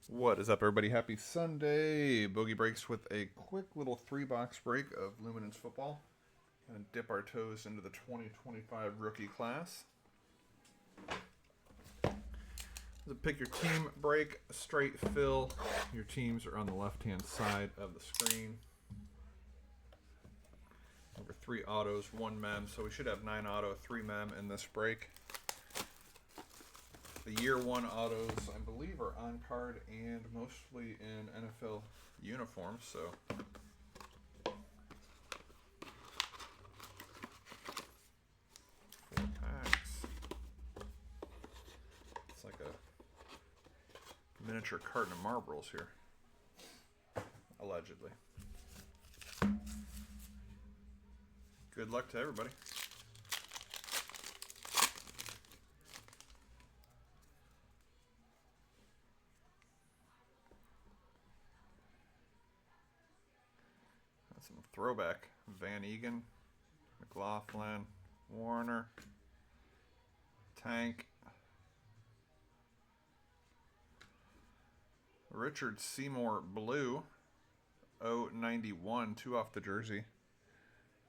What is up, everybody? Happy Sunday. Bogey Breaks with a quick little 3-box break of Luminance football. Gonna dip our toes into the 2025 rookie class. This is a pick your team break, straight fill. Your teams are on the left-hand side of the screen. Over 3 autos, 1 mem, so we should have 9 auto, 3 mem in this break. The year 1 autos, I believe, are on card and mostly in NFL uniforms, so four packs. It's like a miniature carton of Marlboros here, allegedly. Good luck to everybody. That's some throwback. Van Egan, McLaughlin, Warner, Tank, Richard Seymour Blue, 091, 2 off the jersey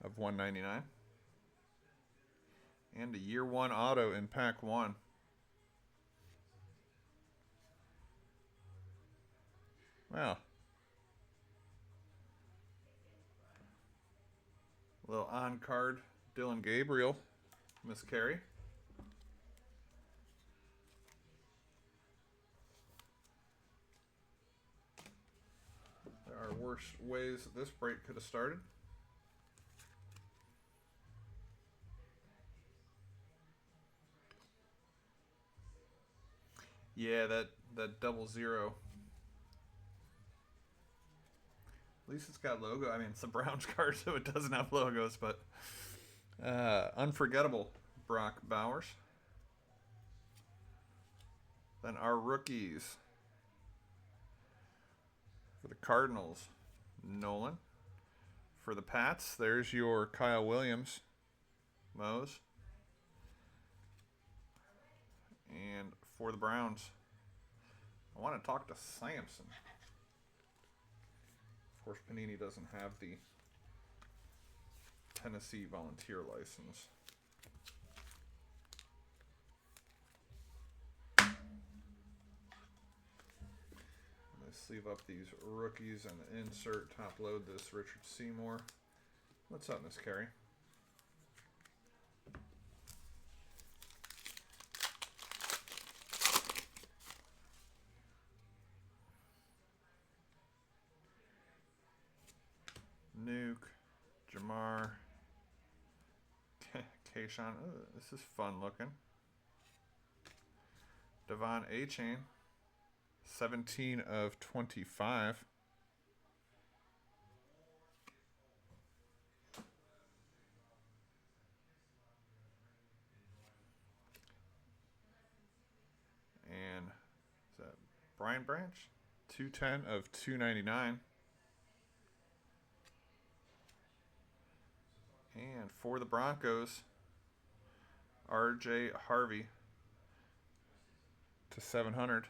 of 199. And a year 1 auto in pack 1. Well, a little on card Dylan Gabriel, Miss Carey. There are worse ways that this break could have started. Yeah, that 00. At least it's got logo. I mean, it's a Browns card, so it doesn't have logos, but unforgettable Brock Bowers. Then our rookies. For the Cardinals, Nolan. For the Pats, there's your Kyle Williams, Mose. And for the Browns, I want to talk to Samson. Of course, Panini doesn't have the Tennessee volunteer license. Sleeve up these rookies and insert top load this Richard Seymour. What's up, Miss Carey? Nuke, Jamar, Kayshawn. This is fun looking. Devon A-Chain. 17 of 25. And is that Brian Branch? 210 of 299. And for the Broncos, RJ Harvey to 700.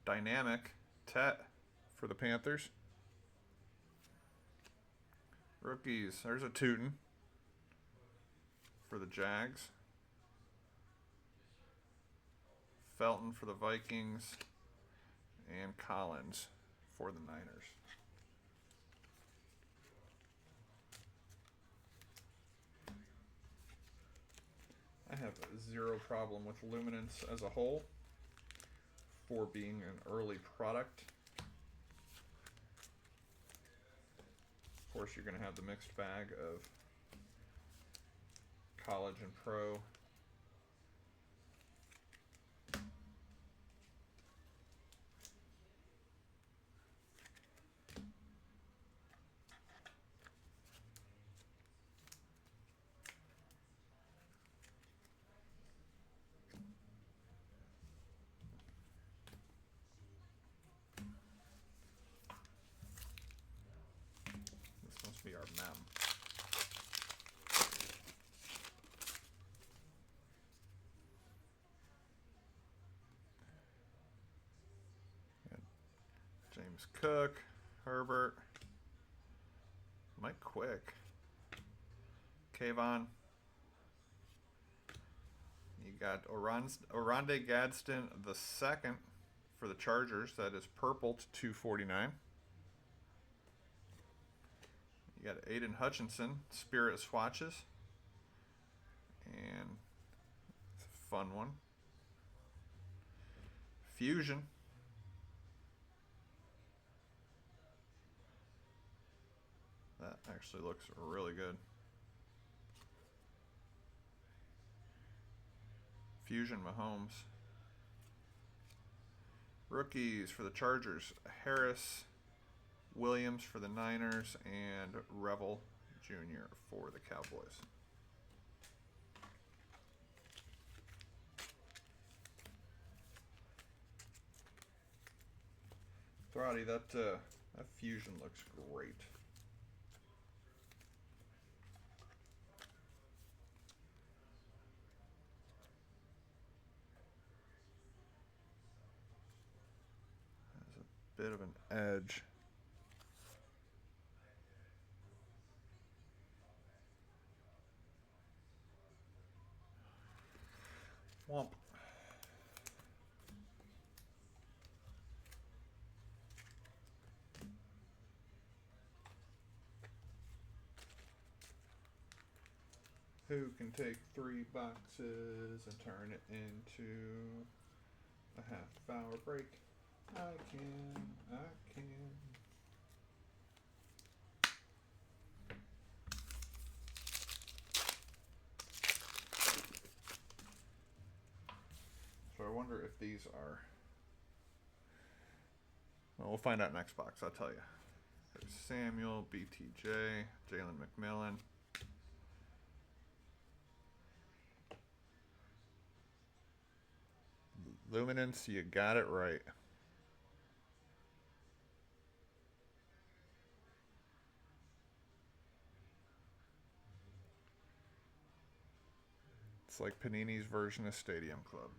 Dynamic Tet for the Panthers. Rookies, there's a Tootin for the Jags. Felton for the Vikings. And Collins for the Niners. I have zero problem with Luminance as a whole, for being an early product. Of course, you're going to have the mixed bag of college and pro. Be our mem. James Cook, Herbert, Mike Quick, Kayvon. You got Oronde Gadsden the second for the Chargers. That is purple to 249. You got Aiden Hutchinson, Spirit Swatches. And it's a fun one. Fusion. That actually looks really good. Fusion Mahomes. Rookies for the Chargers, Harris, Williams for the Niners, and Revel Jr. for the Cowboys. Throtty, that Fusion looks great. Has a bit of an edge. Womp. Who can take 3 boxes and turn it into a half-hour break? I can. So I wonder if these are... Well, we'll find out next box, I'll tell you. There's Samuel, BTJ, Jalen McMillan. Luminance, you got it right. It's like Panini's version of Stadium Club.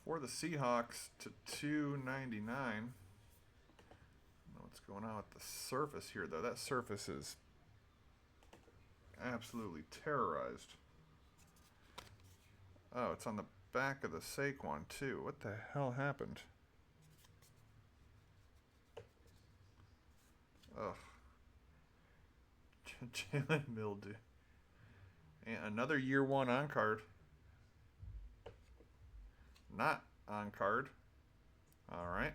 For the Seahawks to 299. What's going on with the surface here, though? That surface is absolutely terrorized. Oh, it's on the back of the Saquon, too. What the hell happened? Ugh. Jalen Mildew. And another year 1 on card. Not on card. All right.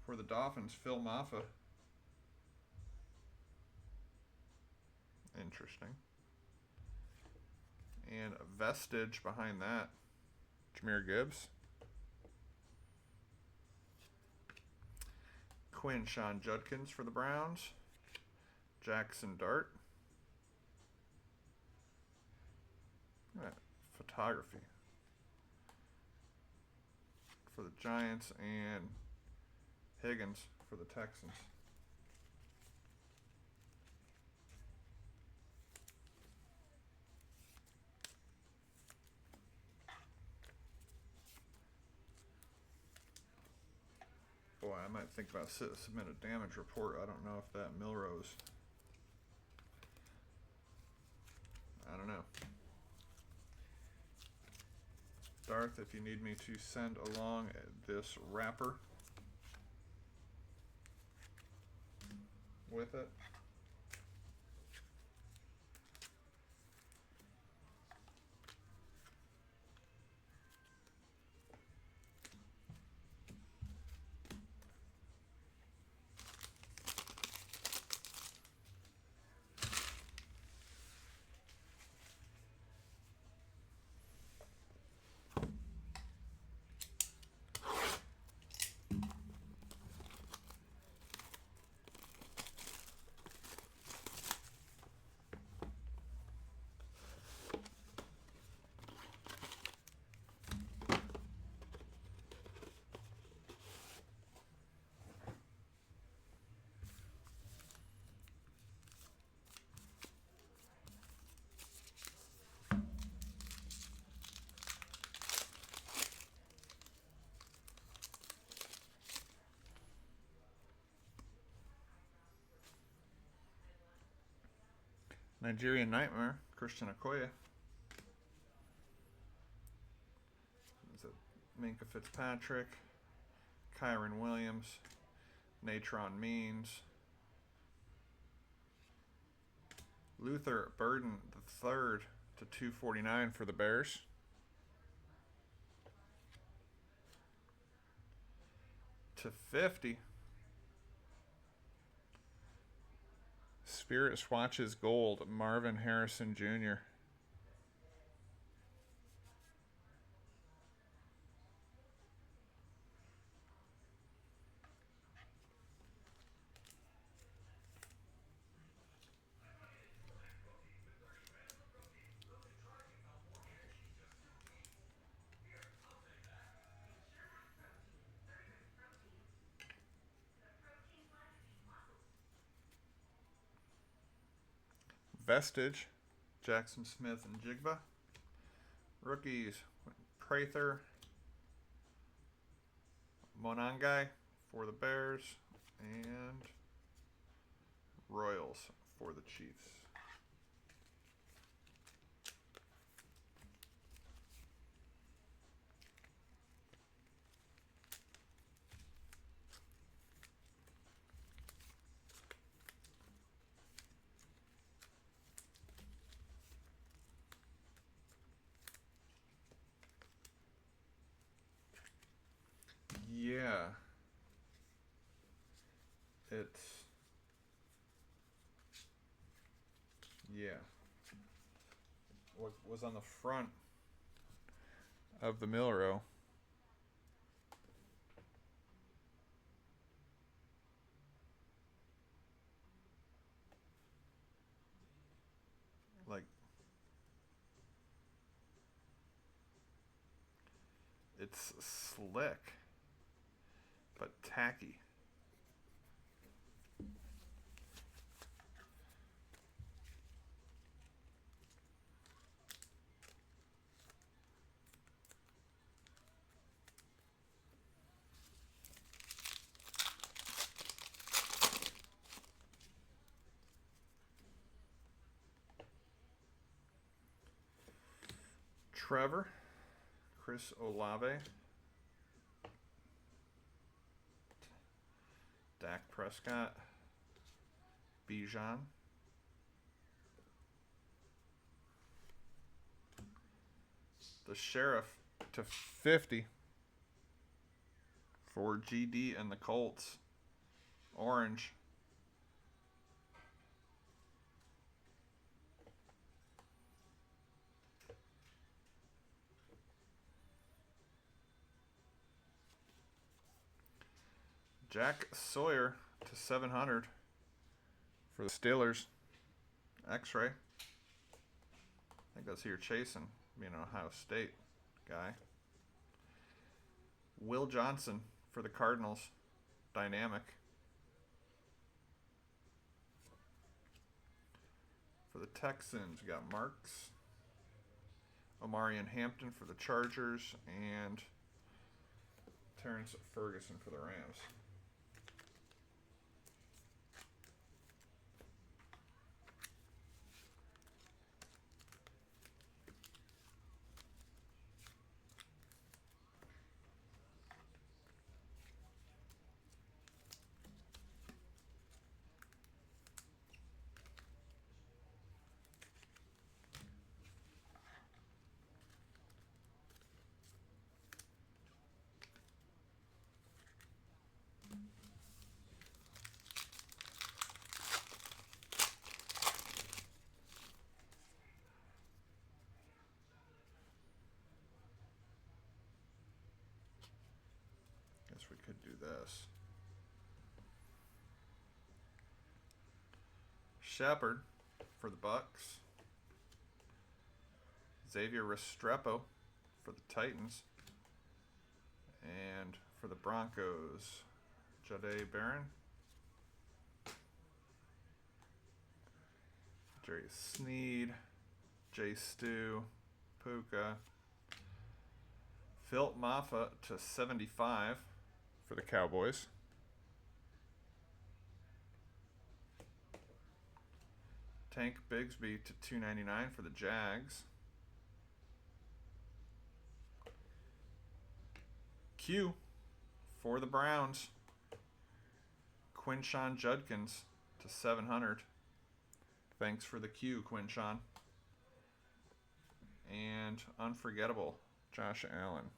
For the Dolphins, Phil Maffa. Interesting. And a vestige behind that. Jahmyr Gibbs. Quinn Judkins for the Browns. Jackson Dart. Photography. For the Giants, and Higgins for the Texans. Boy, I might think about submit a damage report. I don't know if that Milrose. I don't know. Darth, if you need me to send along this wrapper with it. Nigerian Nightmare, Christian Okoye. Is it Minka Fitzpatrick, Kyron Williams, Natron Means, Luther Burden III to 249 for the Bears. To 50. Spirit Swatches Gold, Marvin Harrison Jr. Vestige, Jackson Smith and Jigba. Rookies, Prather, Monangai for the Bears, and Royals for the Chiefs. Yeah. It's... Yeah. What was on the front of the Milrow. Like, it's slick, but tacky. Trevor, Chris Olave, Dak Prescott, Bijan, the Sheriff to 50 for GD and the Colts. Orange. Jack Sawyer to 700 for the Steelers. X-ray. I think that's who you're chasing, being an Ohio State guy. Will Johnson for the Cardinals. Dynamic. For the Texans, we got Marks. Omarion Hampton for the Chargers. And Terrence Ferguson for the Rams. Guess we could do this. Shepard for the Bucks. Xavier Restrepo for the Titans. And for the Broncos, Jade Barron. Jerry Sneed. Jay Stu. Puka. Phil Maffa to 75 for the Cowboys. Tank Bigsby to 299 for the Jags. Q for the Browns. Quinshon Judkins to 700. Thanks for the Q, Quinshon. And unforgettable, Josh Allen.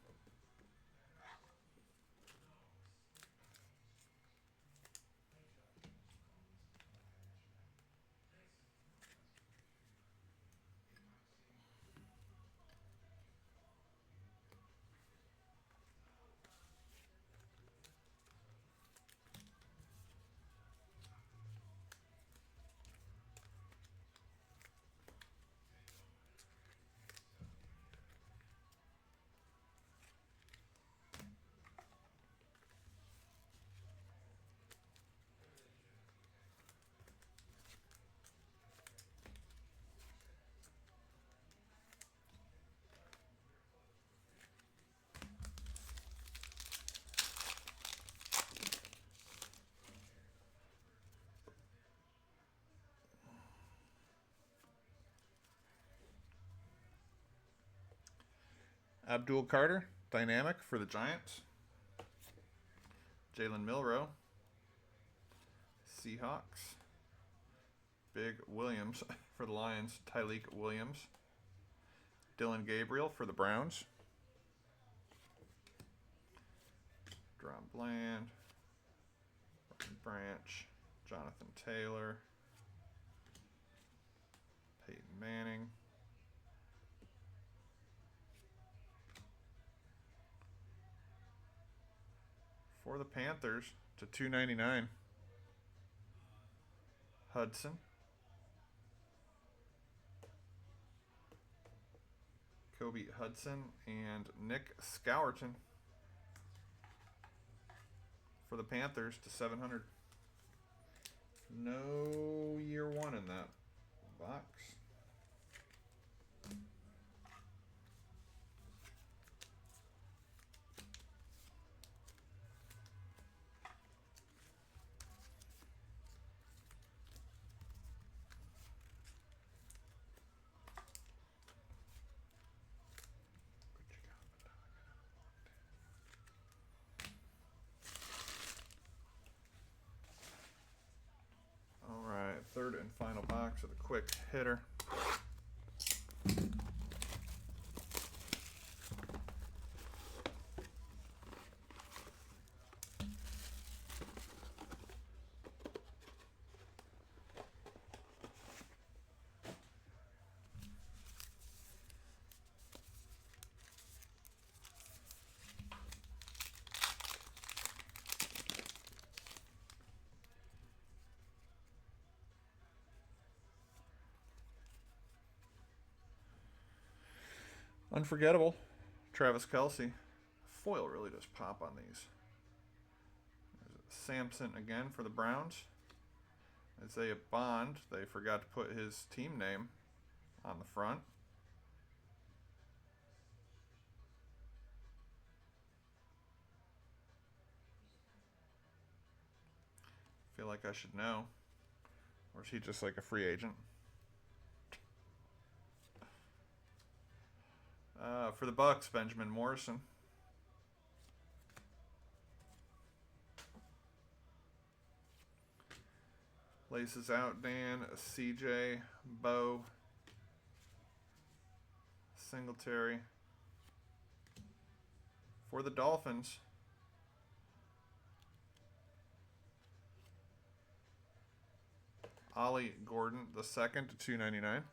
Abdul Carter, dynamic for the Giants. Jalen Milroe, Seahawks. Big Williams for the Lions, Tyleik Williams. Dylan Gabriel for the Browns. Dron Bland, Brian Branch, Jonathan Taylor, Peyton Manning. For the Panthers to 299. Hudson. Kobe Hudson and Nick Scourton for the Panthers to 700. No year one in that box. Third and final box of the quick hitter. Unforgettable, Travis Kelce. Foil really does pop on these. Sampson again for the Browns. Isaiah Bond, they forgot to put his team name on the front. Feel like I should know. Or is he just like a free agent? For the Bucks, Benjamin Morrison. Laces out, Dan, CJ, Bo, Singletary. For the Dolphins, Ollie Gordon, the second to 299.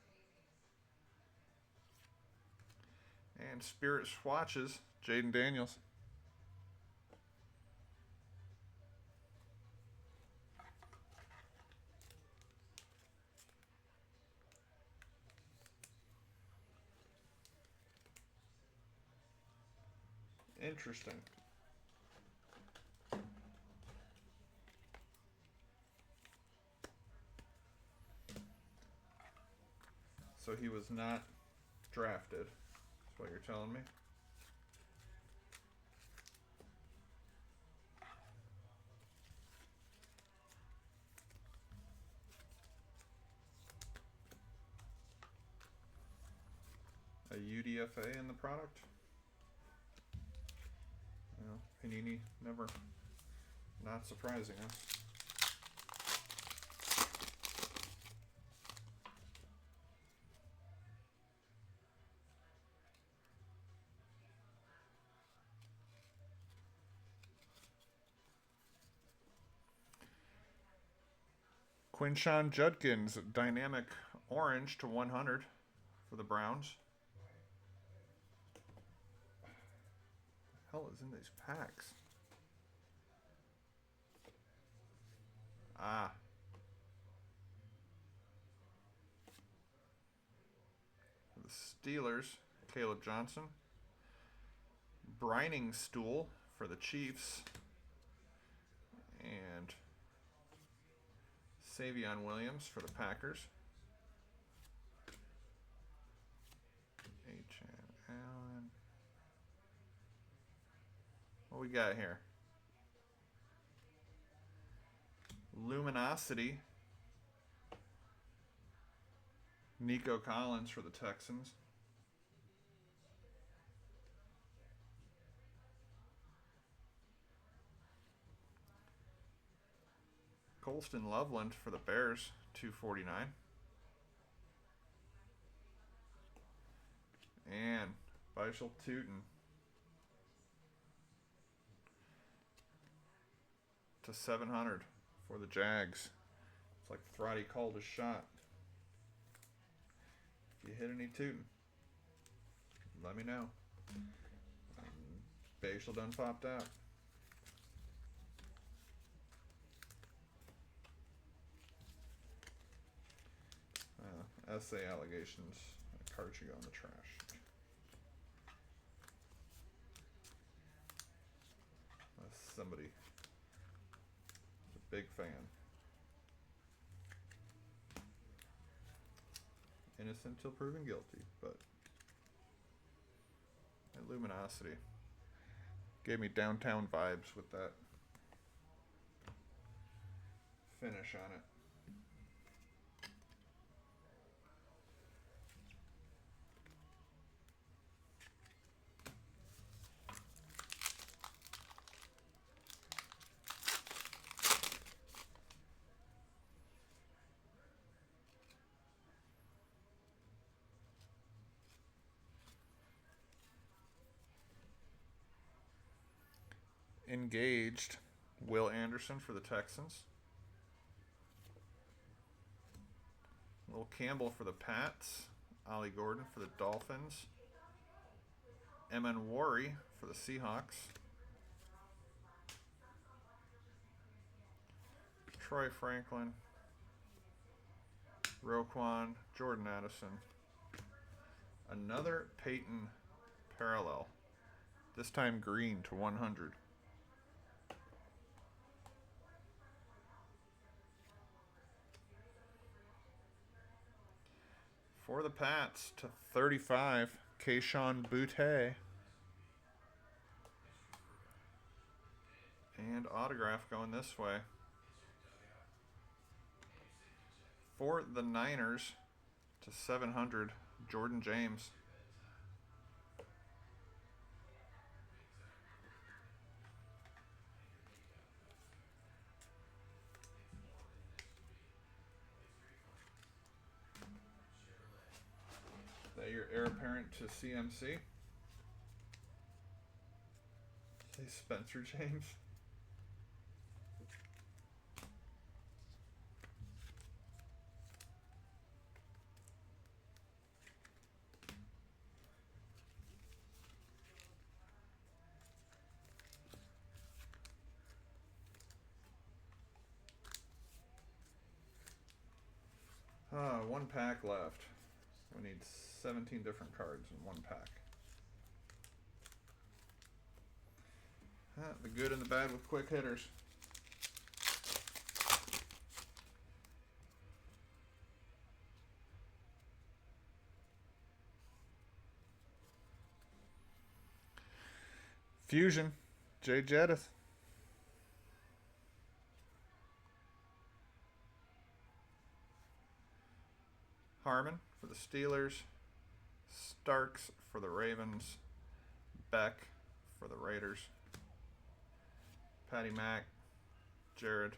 And Spirit Swatches, Jaden Daniels. Interesting. So he was not drafted, is what you're telling me? A UDFA in the product. You know, Panini never not surprising us. Quinshon Judkins, dynamic orange to 100 for the Browns. What the hell is in these packs? Ah. For the Steelers, Caleb Johnson. Brining Stool for the Chiefs. And Savion Williams for the Packers. H.N. Allen. What we got here? Luminosity. Nico Collins for the Texans. Colston Loveland for the Bears, 249. And Bishal Tootin to 700 for the Jags. It's like Throtty called his shot. If you hit any Tootin, let me know. Bishal done popped out. Essay allegations. That card should go in the trash. Unless somebody is a big fan. Innocent till proven guilty, but that Luminosity gave me downtown vibes with that finish on it. Engaged, Will Anderson for the Texans. Will Campbell for the Pats. Ollie Gordon for the Dolphins. Emin Wari for the Seahawks. Troy Franklin. Roquan, Jordan Addison. Another Peyton parallel. This time green to 100. For the Pats to 35, Kayshon Boutte. And autograph going this way. For the Niners to 700, Jordan James. That your heir apparent to CMC. Say Spencer James. One pack left. We need 17 different cards in one pack. The good and the bad with quick hitters. Fusion, Jay Jettis. Harmon for the Steelers. Starks for the Ravens. Beck for the Raiders. Patty Mack. Jared.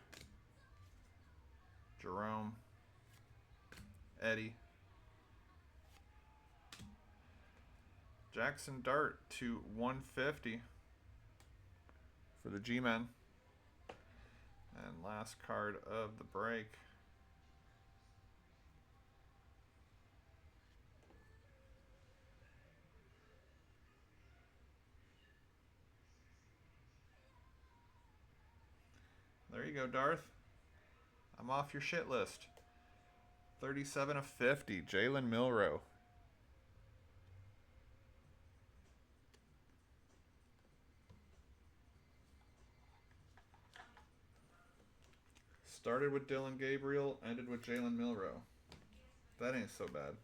Jerome. Eddie. Jackson Dart to 150 for the G-Men. And last card of the break. There you go, Darth. I'm off your shit list. 37 of 50, Jalen Milroe. Started with Dylan Gabriel, ended with Jalen Milroe. That ain't so bad.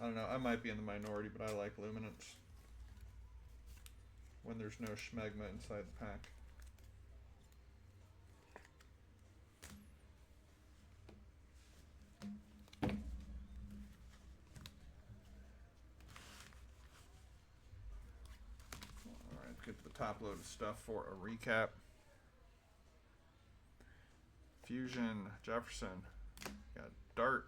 I don't know, I might be in the minority, but I like Luminance when there's no schmegma inside the pack. Alright, get to the top load of stuff for a recap. Fusion, Jefferson, got Dart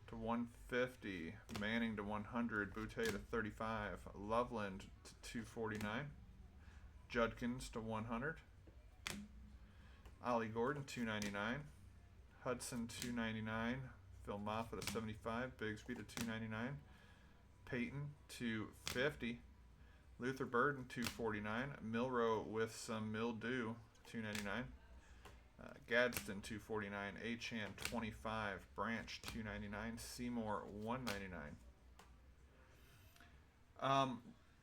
to 150, Manning to 100, Boutte to 35, Loveland to 249, Judkins to 100, Ollie Gordon 299, Hudson 299, Phil Moffitt to 75, Bigsby to 299, Peyton to 50, Luther Burden 249, Milroe with some mildew 299. Gadsden 249, Achan 25, Branch 299, Seymour 199.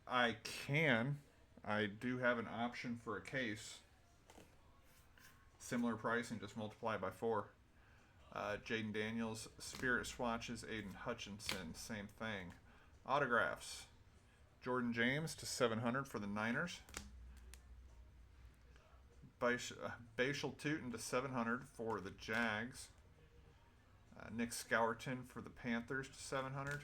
I do have an option for a case. Similar pricing, just multiply by 4. Jaden Daniels, Spirit Swatches, Aiden Hutchinson, same thing. Autographs, Jordan James to 700 for the Niners. Bashal Tootin to 700 for the Jags. Nick Scourton for the Panthers to 700.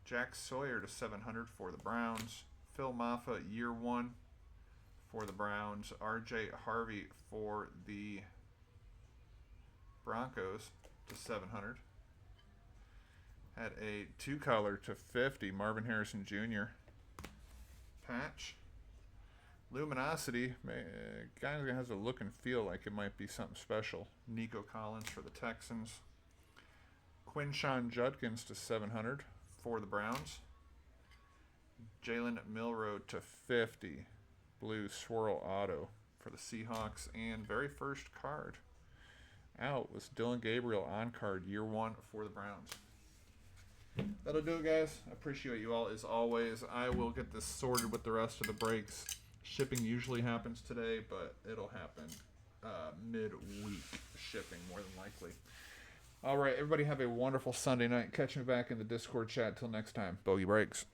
Jack Sawyer to 700 for the Browns. Phil Moffitt, year 1 for the Browns. RJ Harvey for the Broncos to 700. Had a 2-color to 50, Marvin Harrison Jr. patch. Luminosity, kind of has a look and feel like it might be something special. Nico Collins for the Texans. Quinshawn Judkins to 700 for the Browns. Jalen Milroe to 50. Blue swirl auto for the Seahawks. And very first card out was Dylan Gabriel on card, year 1 for the Browns. That'll do it, guys. I appreciate you all as always. I will get this sorted with the rest of the breaks. Shipping usually happens today, but it'll happen mid-week shipping more than likely. All right, everybody have a wonderful Sunday night. Catch me back in the Discord chat. Till next time. Bogey breaks.